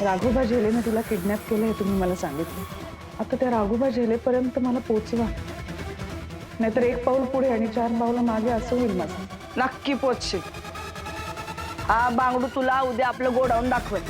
राघोबा झेलेने तुला किडनॅप केलं हे तुम्ही मला सांगितलं. आता त्या राघोबा झेलेपर्यंत मला पोचवा, नाहीतर एक पाऊल पुढे आणि 4 पावलं मागे असं होईल माझं. नक्की पोचशील. हा बांगडू तुला उद्या आपलं गोडाऊन दाखवेल.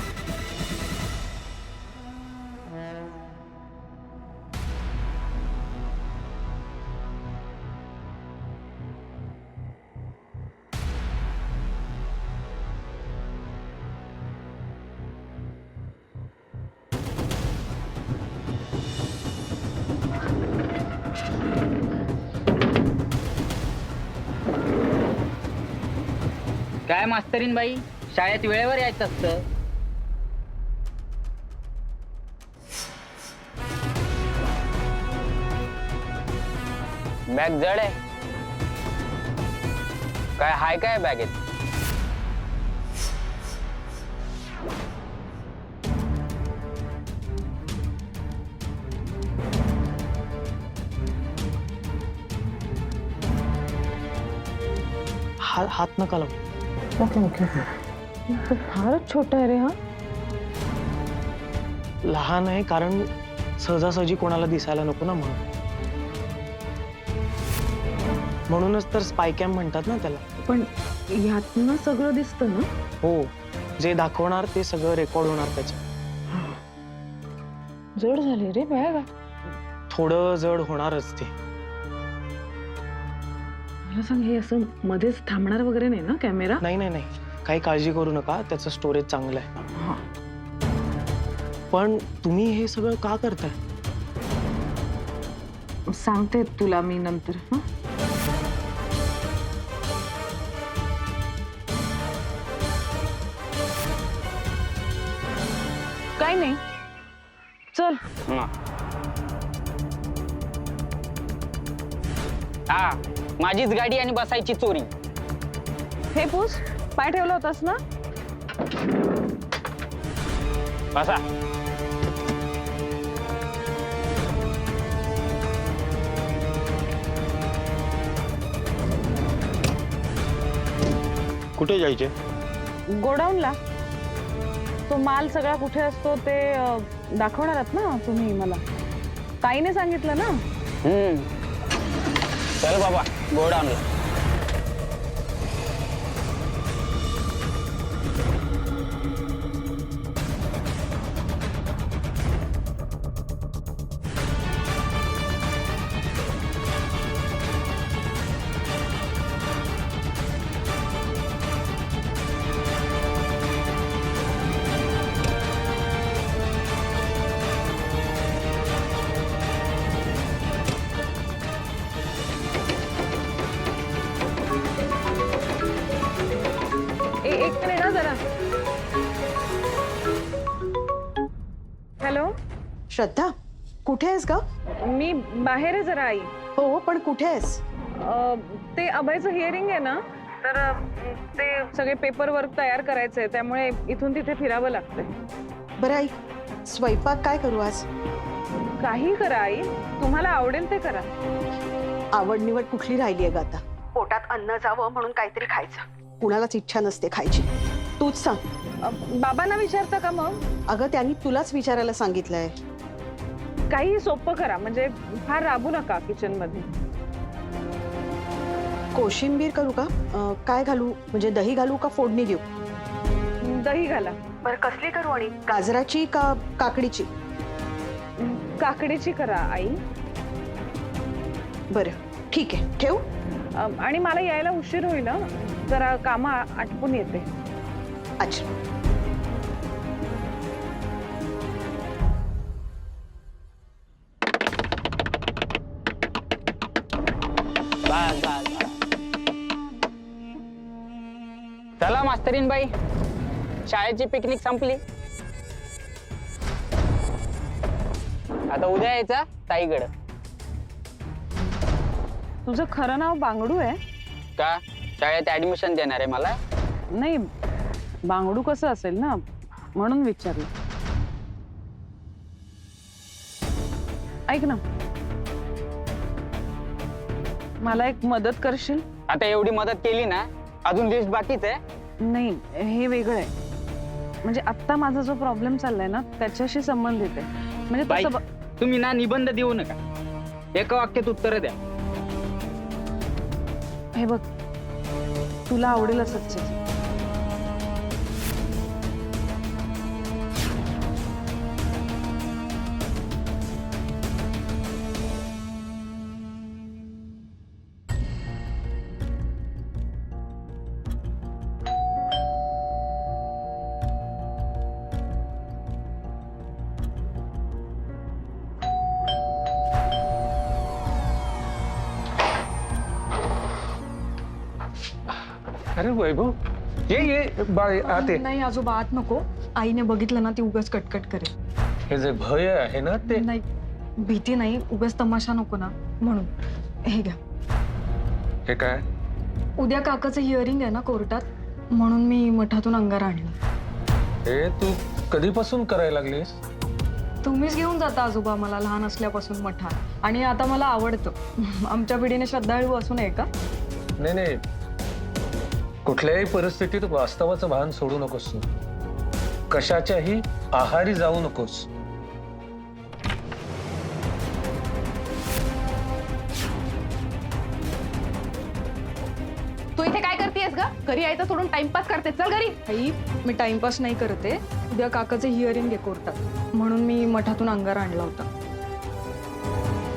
काय मास्तरीन बाई, शाळेत वेळेवर यायचं असतं. बॅग जड आहे काय? हाय काय बॅगेत? हात नका लावू. फारच छोटा आहे रे हा. लहान आहे कारण सहजासहजी कोणाला दिसायला नको ना, म्हणूनच तर स्पाय कॅम म्हणतात ना त्याला. पण ह्यातनं सगळं दिसतं ना. हो, जे दाखवणार ते सगळं रेकॉर्ड होणार त्याच्यात. जड झाले रे बॅग. थोडं जड होणारच ते. मला सांग, हे असं मध्येच थांबणार वगैरे नाही ना कॅमेरा? नाही नाही नाही, काही काळजी करू नका, त्याचं स्टोरेज चांगलं आहे. पण तुम्ही हे सगळं का करताय? सांगते तुला मी नंतर. काय नाही, चल. हा, माझीच गाडी आणि बसायची चोरी. हे पूस, पाय ठेवला होतास ना? बसा. कुठे जायचे? गोडाऊनला. तो माल सगळा कुठे असतो ते दाखवणार आहात ना तुम्ही मला. ताईने सांगितलं ना. चल बाबा, गोडाऊनला. एक मिनिट ना जरा. हॅलो श्रद्धा, कुठे आहेस ग? मी बाहेर आहे जरा आई. हो, पण कुठे आहेस? ते अभयचं हिअरिंग आहे ना, तर ते सगळे पेपर वर्क तयार करायचंय, त्यामुळे इथून तिथे फिरावं लागतंय. बरं आई, स्वयंपाक काय करू आज? काही करा आई, तुम्हाला आवडेल ते करा. आवड निवड कुठली राहिली आहे ग आता? पोटात अन्न जावं म्हणून काहीतरी खायचं. कुणालाच इच्छा नसते खायची. तूच सांग. बाबांना विचारता का मग? अगं, त्यांनी तुलाच विचारायला सांगितलंय. काही सोपं करा, म्हणजे फार राबू नका किचन मध्ये. कोशिंबीर करू का? काय घालू? म्हणजे दही घालू का फोडणी देऊ? दही घाला. बरं, कसली करू? आणि गाजराची का काकडीची? काकडीची करा आई. बरं ठीक आहे, ठेवू? आणि मला यायला उशीर होईल, जरा कामं आटपून येते. अच्छा. चला मास्तरीन बाई, शाळेची पिकनिक संपली. आता उद्या यायचा ताईकडं. तुझं खरं नाव बांगडू आहे का? शाळेत ऍडमिशन देणार आहे मला? नाही, बांगडू कसं असेल ना, म्हणून विचारलं. ऐक ना, मला एक मदत करशील? आता एवढी मदत केली ना, अजून लिस्ट बाकीच आहे. नाही, हे वेगळं आहे. म्हणजे आत्ता माझा जो प्रॉब्लेम चाललाय ना त्याच्याशी संबंधित आहे. म्हणजे बाई तसं तुम्ही ना निबंध देऊ नका, एका वाक्यात उत्तर द्या. हे बघ, तुला आवडेल असंच आहे. अरे वैभव, ये बाळ आते. नाही आजोबा आत नको. आईने बघितलं ना ती उगाच कटकट करेल. हे जे भय आहे ना ते नाही भीती नाही, उगाच तमाशा नको ना म्हणून. हे घ्या. हे काय? उद्या काकाचं हिअरिंग आहे ना कोर्टात, म्हणून मी मठातून अंगार आणलं. हे तू कधीपासून करायला लागलीस? तुम्हीच घेऊन जाता आजोबा मला लहान असल्यापासून मठात, आणि आता मला आवडतं. आमच्या पिढीने श्रद्धाळू असू नये का? नाही नाही, कुठल्याही परिस्थितीत वास्तवाचं भान सोडू नकोस तू. कशाच्याही आहारी जाऊ नकोस. तू इथे काय करतेस ग? घरी यायचं सोडून टाइमपास करते. चल घरी. आई मी टाइमपास नाही करते. उद्या काकाचं हिअरिंग आहे कोर्टात, म्हणून मी मठातून अंगार आणला होता.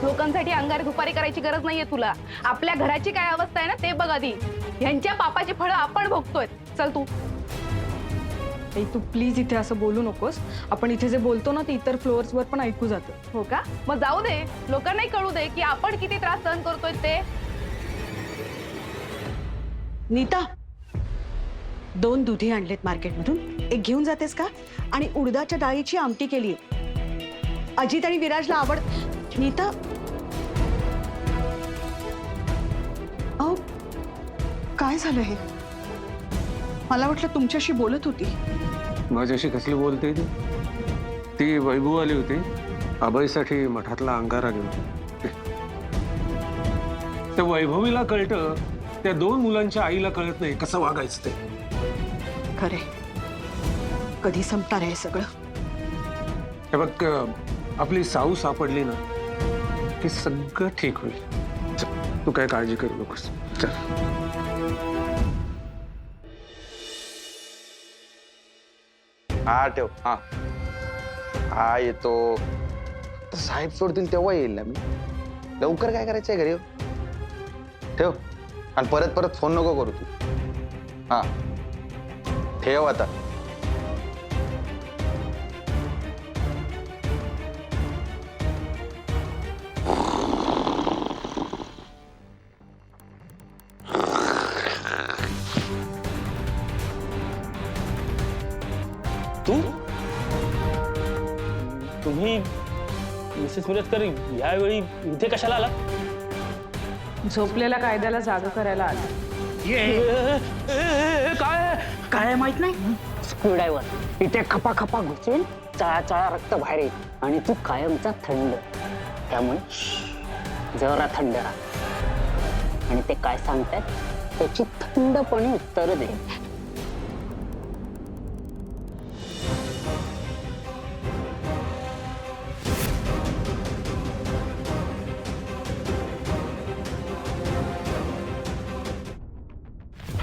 लोकांसाठी अंगार दुपारी करायची गरज नाहीये तुला. आपल्या घराची काय अवस्था आहे ना ते बघ आधी. ह्यांच्या पापाची फळं आपण भोगतोय. चल तू. आई तू प्लीज इथे असं बोलू नकोस. आपण इथे जे बोलतो ना ते इतर फ्लोअर्सवर पण ऐकू जातं. हो का? मग जाऊ दे, लोकांनाही कळू दे की आपण किती त्रास सहन करतोय ते. नीता, 2 दुधी आणलेत मार्केटमधून. एक घेऊन जातेस का? आणि उडदाच्या डाळीची आमटी केली. अजित आणि विराजला आवड. नीता, अहो काय झालं हे? मला वाटलं तुमच्याशी बोलत होती. माझ्याशी कसली बोलते ती? ती वैभव आली होती अभयसाठी मठातला अंगारा घेऊन. त्या वैभवीला कळतं, त्या 2 मुलांच्या आईला कळत नाही कसं वागायचं ते. खरे, कधी संपणार आहे सगळं? हे बघ, आपली साऊ सापडली ना की सगळं ठीक होईल. चल, तू काय काळजी करू नकोस. चल. हा ठेव. हा हा येतो. साहेब सोडतील तेव्हा येईल ना मी. लवकर काय करायचंय घरी? ठेव. आणि परत परत फोन नको करू तू. हा ठेव आता. तुम्ही मिसेस मिरजकर यावेळी इथे कशाला आला? झोपलेल्या कायद्याला जागा करायला आला. काय काय माहित नाही. स्क्रूड्रायव्हर इथे खपा खपा घुसेल, चळा चळा रक्त बाहेर येईल, आणि तू कायमचा थंड. त्यामुळे जरा थंड राहा, आणि ते काय सांगतात त्याची थंडपणे उत्तर दे.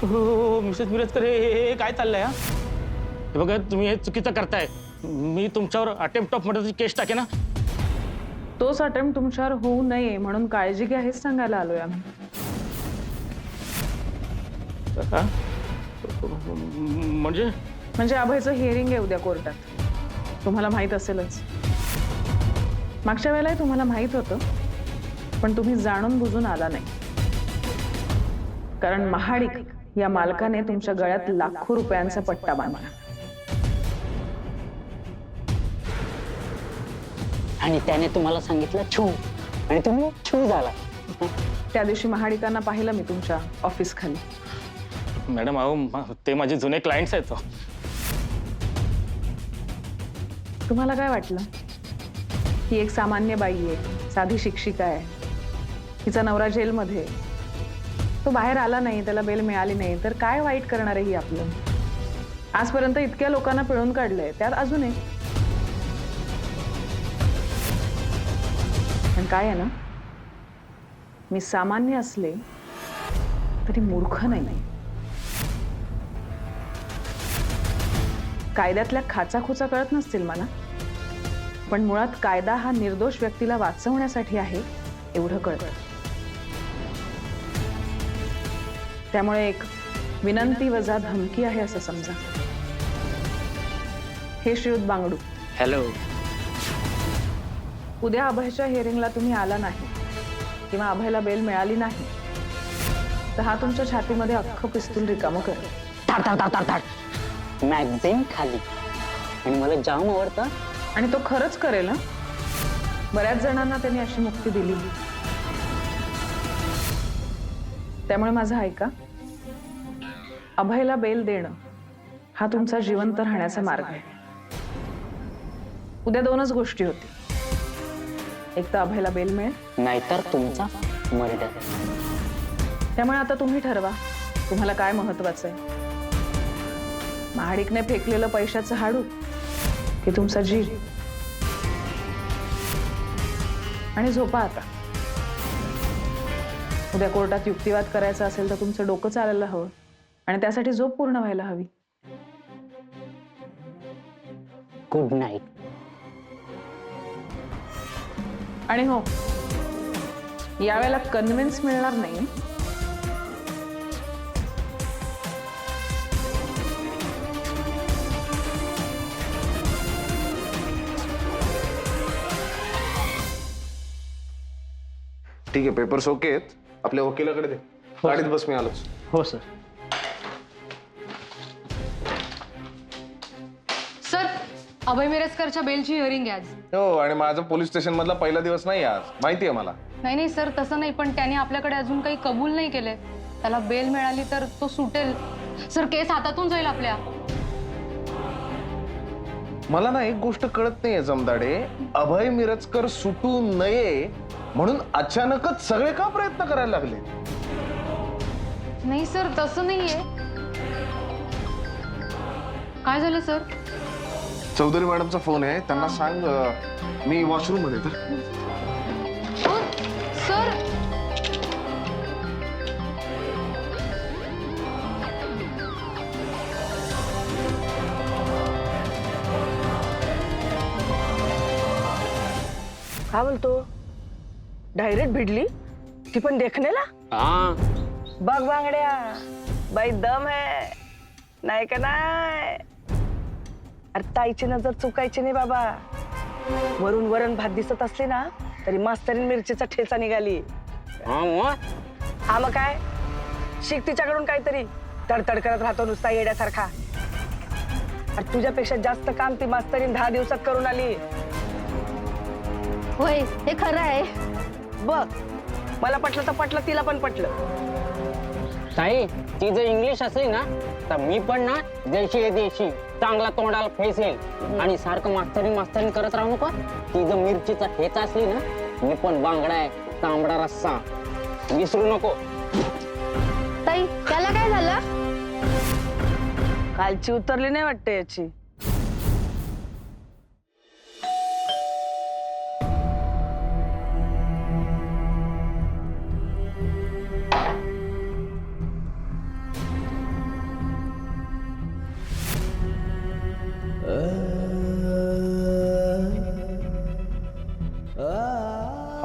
हो मिसेस मिरजकर, हे काय चाललंय? हा हे बघा, तुम्ही हे चुकीचं करताय. मी तुमच्यावर अटेम्प्ट ऑफ मर्डरची केस टाके ना. तोच अटेम्प्ट तुमच्यावर होऊ नये म्हणून काळजी घ्या हेच सांगायला आलोय आम्ही. म्हणजे अभयचं हिअरिंग आहे उद्या कोर्टात. तुम्हाला माहित असेलच. मागच्या वेळेलाही तुम्हाला माहित होतं, पण तुम्ही जाणून बुजून आला नाही. कारण महाडिक या मालकाने तुमच्या गळ्यात लाखो रुपयांचा पट्टा बांधला. आणि त्याने तुम्हाला सांगितलं छू, आणि तुम्ही छू झाला. त्या दिवशी महाडिकांना पाहिलं मी तुमच्या ऑफिस खाली. मॅडम अहो, ते माझे जुने क्लायंट्स आहेत. तुम्हाला काय वाटलं? ही एक सामान्य बाई आहे, साधी शिक्षिका आहे. तिचा नवरा जेलमध्ये, तो बाहेर आला नाही, त्याला बेल मिळाली नाही, तर काय वाईट करणार आहे ही आपलं? आजपर्यंत इतक्या लोकांना पिळून काढलंय, त्यात अजून एक. पण काय आहे ना, मी सामान्य असले तरी मूर्ख नाही. कायद्यातल्या खाचाखोचा कळत नसतील मला, पण मुळात कायदा हा निर्दोष व्यक्तीला वाचवण्यासाठी आहे एवढं कळतं. त्यामुळे एक विनंती वजा धमकी आहे असं समजा. हे श्रीयुत बांगडू, हॅलो. उद्या अभयच्या हिअरिंगला तुम्ही आला नाही किंवा अभयला बेल मिळाली नाही तर हा तुमच्या छातीमध्ये अख्खं पिस्तूल रिकामं करेल. थाट थाट थाट थाट थाट. मॅगझिन खाली. आणि मला जाम आवडतं. आणि तो खरंच करेल. बऱ्याच जणांना त्यांनी अशी मुक्ती दिली. त्यामुळे माझं ऐका, अभयला बेल देणं हा तुमचा जिवंत राहण्याचा मार्ग आहे. उद्या दोनच गोष्टी होती, एक तर अभयला बेल मिळेल, नाहीतर तुमचा मर्डर. त्यामुळे आता तुम्ही ठरवा तुम्हाला काय महत्वाचं आहे. महाडिकने फेकलेलं पैशाचं हाडू की तुमचा जीव. आणि झोपा आता. उद्या कोर्टात युक्तिवाद करायचा असेल तर तुमचं डोकं चालायला हवं आणि त्यासाठी झोप पूर्ण व्हायला हवी. Good night. आणि हो, यावेळेला कन्व्हिन्स मिळणार नाही. ठीक आहे, पेपर्स ओके आहेत. आपल्या वकिलाकडे दे. गाडीत बस, मी आलोच. हो सर. सर, अभय मिरजकरच्या बेलची हिअरिंग आहे आज. हो, आणि माझा पोलीस स्टेशन मधला पहिला दिवस नाही आज, माहिती आहे मला. नाही सर, तसं नाही, पण त्याने आपल्याकडे अजून काही कबूल नाही केले. त्याला बेल मिळाली तर तो सुटेल. सर, केस हातातून जाईल आपल्या. मला ना एक गोष्ट कळत नाहीये जमदाडे, अभय मिरजकर सुटू नये म्हणून अचानकच सगळे का प्रयत्न करायला लागले? नाही सर, तसं नाहीये. काय झालं सर? चौधरी मॅडमचा फोन आहे, त्यांना सांग मी वॉशरूम मध्ये. तर सर, काय बोलतो? डायरेक्ट भिडली ती पण देखण्याला. बघ बांगड्या, बाई दम है नाही का नाही. अरे ताईची नजर चुकायची नाही बाबा. वरून वरण भात दिसत असली ना तरी मास्तरीन मिरचीचा ठेचा निघाली. हा मग काय, शिक तिच्याकडून काहीतरी. तडतड करत राहतो नुसता येड्यासारखा. अरे तुझ्यापेक्षा जास्त काम ती मास्तरीन 10 दिवसात करून आली. होय, हे खरं आहे. बघ, मला पटलं तर पटलं, तिला पण पटलं. ताई, ती जर इंग्लिश असली ना तर मी पण ना देशी आहे देशी, चांगला तोंडाला फेस येईल. आणि सारखं मास्तरीन करत राहू नको. ती जर मिरचीचा ठेचा असली ना, मी पण बांगडा आहे, तांबडा रस्सा, विसरू नको. ताई, त्याला काय झालं? कालची उतरली नाही वाटते याची.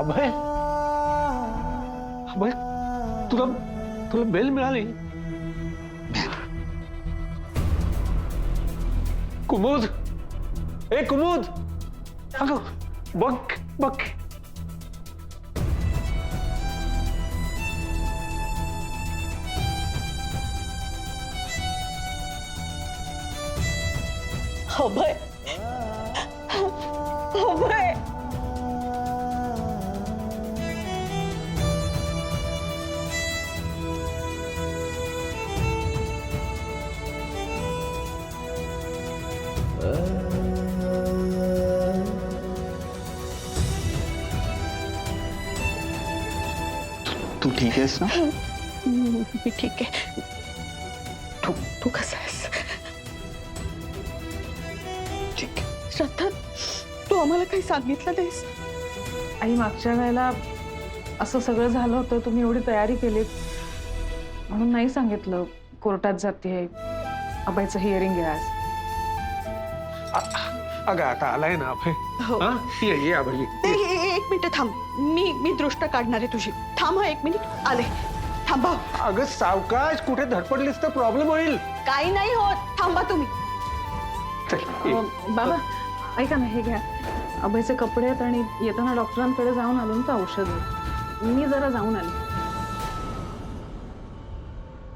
अभय, अभय, तुला तुला बेल मिळाली? कुमुद, ए कुमुद, अगं बघ बघ. अभय, अभय. तू ठीक आहेस ना? मी ठीक आहे. तू कसा आहेस? श्रद्धा, तू आम्हाला काही सांगितलं नाहीस? आई मागच्या वेळेला असं सगळं झालं होतं, तुम्ही एवढी तयारी केली म्हणून नाही सांगितलं. कोर्टात जाते, अभयचं हिअरिंग आहे आज. अगं आता आलाय ना अभय. हो. हा? ये अभय ये. एक मिनिट थांब, मी दृष्ट काढणार आहे तुझी. थांब हा, 1 मिनिट आले. थांबा. अगं सावकाश, कुठे धडपडलीस तर प्रॉब्लेम होईल. काही नाही होत, थांबा तुम्ही. चल, ये. बाबा ऐका ना, हे घ्या. अभयचे कपडे आहेत आणि येताना डॉक्टरांकडे जाऊन आलो ना, तर औषध आहे. मी जरा जाऊन आले.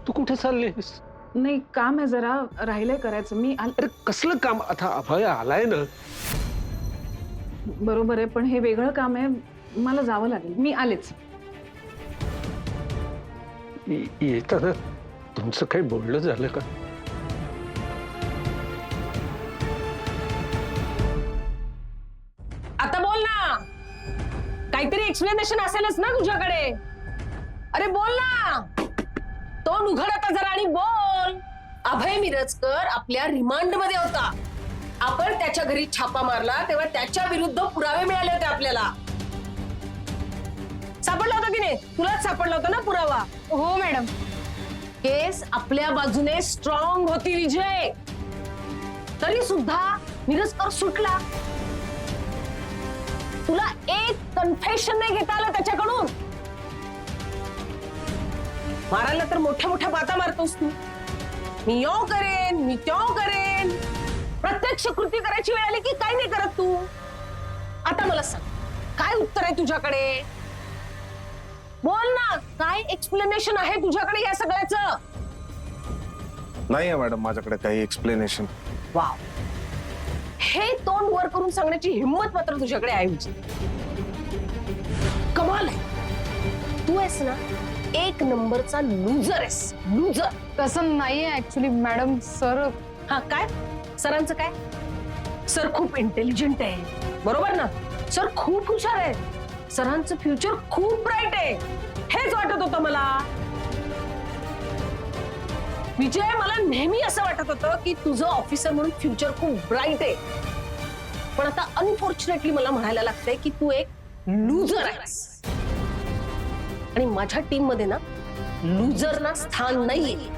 तू कुठे चाललीस? नाही, काम आहे जरा, राहिलंय करायचं. मी अरे कसलं काम? आता अभय आलाय ना. बरोबर आहे, पण हे वेगळं काम आहे, मला जावं लागेल. मी आलेच. येताना तुमचं काही बोलणं झालं का? आता बोल ना, काहीतरी एक्सप्लेनेशन असेलच ना तुझ्याकडे. अरे बोल ना, तोंड उघड आता जरा आणि बोल. अभय मिरजकर आपल्या रिमांड मध्ये होता. आपण त्याच्या घरी छापा मारला तेव्हा त्याच्या विरुद्ध पुरावे मिळाले होते आपल्याला. सापडला होता की नाही? तुलाच सापडला होता ना पुरावा? हो मॅडम. केस आपल्या बाजूने स्ट्रॉंग होती विजय. तरी सुद्धा मिरजकर सुटला. तुला एक कन्फेशन नाही घेता आलं त्याच्याकडून. मारायला तर मोठ्या मोठ्या बाता मारतोस तू. मी यो करेन, मी त्यो करेन. प्रत्यक्ष कृती करायची वेळ आली की काय नाही करत तू. आता मला सांग, काय उत्तर आहे तुझ्याकडे? बोल ना, काय एक्सप्लेनेशन आहे तुझ्याकडे या सगळ्याचं? नाही आहे मॅडम माझ्याकडे काही एक्सप्लेनेशन. वाव, हे तोंड वर करून सांगण्याची हिंमत मात्र तुझ्याकडे आहे विजय. कमाल आहे. तू आहेस ना एक नंबरचा लुजर आहेस, लुजर. तसं नाहीये ऍक्च्युली मॅडम. सर हा काय? सरांचं काय? सर खूप इंटेलिजंट आहे, बरोबर ना? सर खूप हुशार आहे. सरांचं फ्युचर खूप ब्राईट आहे. हेच वाटत होतं मला विजय. मला नेहमी असं वाटत होतं की तुझं ऑफिसर म्हणून फ्युचर खूप ब्राईट आहे. पण आता अनफॉर्च्युनेटली मला म्हणायला लागतंय की तू एक लुजर आहेस. आणि माझ्या टीम मध्ये ना लुजरना स्थान नाहीये.